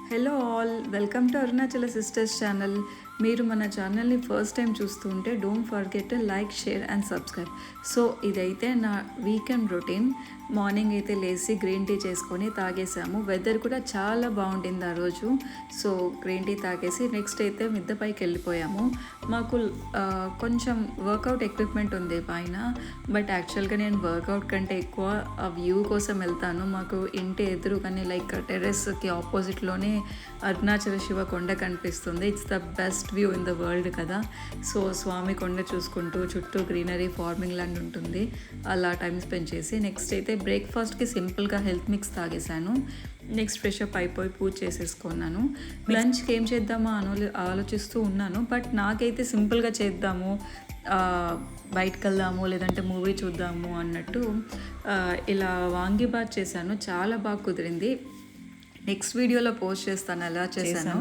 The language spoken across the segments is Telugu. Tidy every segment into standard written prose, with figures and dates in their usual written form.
Hello all, welcome to Arunachala sisters channel. మీరు మన ఛానల్ని ఫస్ట్ టైం చూస్తుంటే don't forget to like, share and subscribe. So ఇదైతే నా వీకెండ్ రొటీన్. మార్నింగ్ అయితే లేచి గ్రీన్ టీ చేసుకొని తాగేసాము. వెదర్ కూడా చాలా బాగుంటుంది ఆ రోజు. సో గ్రీన్ టీ తాగేసి నెక్స్ట్ అయితే మిద్దపైకి వెళ్ళిపోయాము. మాకు కొంచెం వర్కౌట్ ఎక్విప్మెంట్ ఉంది పైన, బట్ యాక్చువల్గా నేను వర్కౌట్ కంటే ఎక్కువ ఆ వ్యూ కోసం వెళ్తాను. మాకు ఇంటి ఎదురుగానే లైక్ టెర్రస్కి ఆపోజిట్లోనే అరుణాచల శివ కొండ కనిపిస్తుంది. It's the best view in the world కదా. సో స్వామి కొండ చూసుకుంటూ చుట్టూ గ్రీనరీ, ఫార్మింగ్ ల్యాండ్ ఉంటుంది. అలా టైం స్పెండ్ చేసి నెక్స్ట్ అయితే బ్రేక్ఫాస్ట్కి సింపుల్గా హెల్త్ మిక్స్ తాగేశాను. నెక్స్ట్ ఫ్రెష్ అప్ అయిపోయి పూజ చేసేసుకున్నాను. లంచ్కి ఏం చేద్దామా ఆలోచిస్తూ ఉన్నాను, బట్ నాకైతే సింపుల్గా చేద్దాము, బయటకు వెళ్దాము లేదంటే మూవీ చూద్దాము అన్నట్టు ఇలా వాంగీబాత్ చేశాను. చాలా బాగా కుదిరింది. నెక్స్ట్ వీడియోలో పోస్ట్ చేస్తాను ఎలా చేశాను.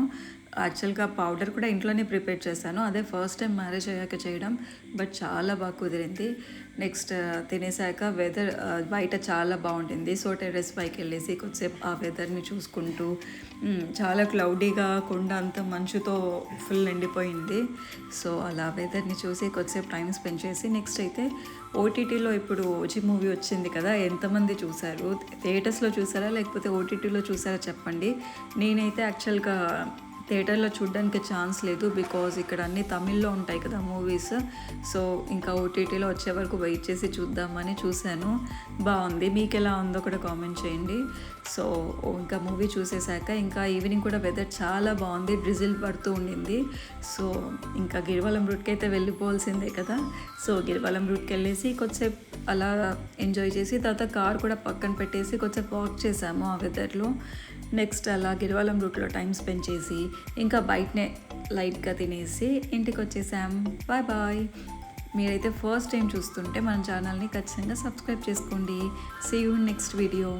యాక్చువల్గా పౌడర్ కూడా ఇంట్లోనే ప్రిపేర్ చేశాను. అదే ఫస్ట్ టైం మ్యారేజ్ అయ్యాక చేయడం, బట్ చాలా బాగా కుదిరింది. నెక్స్ట్ తినేసాక వెదర్ బయట చాలా బాగుంటుంది. సో టెర్రస్ పైకి వెళ్ళేసి కొద్దిసేపు ఆ వెదర్ని చూసుకుంటూ, చాలా క్లౌడీగా కొండ అంతా మంచుతో ఫుల్ నిండిపోయింది. సో అలా వెదర్ని చూసి కొద్దిసేపు టైం స్పెండ్ చేసి నెక్స్ట్ అయితే ఓటీటీలో ఇప్పుడు ఓజీ మూవీ వచ్చింది కదా, ఎంతమంది చూశారు? థియేటర్స్లో చూసారా లేకపోతే ఓటీటీలో చూసారా చెప్పండి. నేనైతే యాక్చువల్గా థియేటర్లో చూడడానికి ఛాన్స్ లేదు, బికాజ్ ఇక్కడ అన్నీ తమిళ్లో ఉంటాయి కదా మూవీస్. సో ఇంకా ఓటీటీలో వచ్చే వరకు వెయిట్ చేసి చూద్దామని చూశాను. బాగుంది. మీకు ఎలా ఉందో కూడా కామెంట్ చేయండి. సో ఇంకా మూవీ చూసేసాక ఇంకా ఈవినింగ్ కూడా వెదర్ చాలా బాగుంది, డ్రిజిల్ పడుతూ ఉండింది. సో ఇంకా గిరివలం రూట్కి అయితే వెళ్ళిపోవాల్సిందే కదా. సో గిరివలం రూట్కి వెళ్ళేసి కొద్దిసేపు అలా ఎంజాయ్ చేసి తర్వాత కార్ కూడా పక్కన పెట్టేసి కొద్దిసేపు వాక్ చేసాము ఆ వెదర్లో. నెక్స్ట్ అలా గిరివలం రూట్లో టైం స్పెండ్ చేసి ఇంకా బయటనే లైట్గా తినేసి ఇంటికి వచ్చేసాం. Bye bye. మీరైతే ఫస్ట్ టైం చూస్తుంటే మన ఛానల్ని ఖచ్చితంగా సబ్స్క్రైబ్ చేసుకోండి. See you next video.